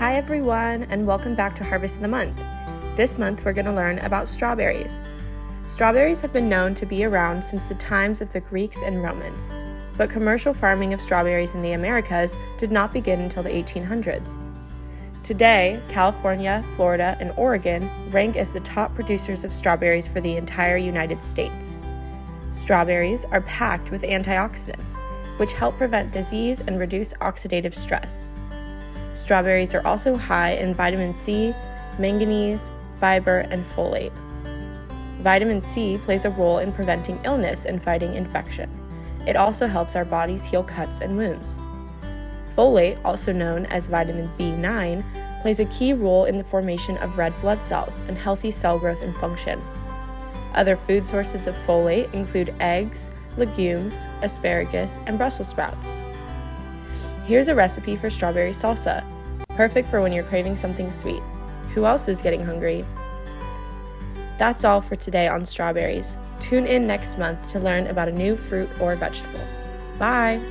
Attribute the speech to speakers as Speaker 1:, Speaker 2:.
Speaker 1: Hi everyone, and welcome back to Harvest of the Month. This month we're going to learn about strawberries. Strawberries have been known to be around since the times of the Greeks and Romans, but commercial farming of strawberries in the Americas did not begin until the 1800s. Today, California, Florida, and Oregon rank as the top producers of strawberries for the entire United States. Strawberries are packed with antioxidants, which help prevent disease and reduce oxidative stress. Strawberries are also high in vitamin C, manganese, fiber, and folate. Vitamin C plays a role in preventing illness and fighting infection. It also helps our bodies heal cuts and wounds. Folate, also known as vitamin B9, plays a key role in the formation of red blood cells and healthy cell growth and function. Other food sources of folate include eggs, legumes, asparagus, and Brussels sprouts. Here's a recipe for strawberry salsa, perfect for when you're craving something sweet. Who else is getting hungry? That's all for today on strawberries. Tune in next month to learn about a new fruit or vegetable. Bye!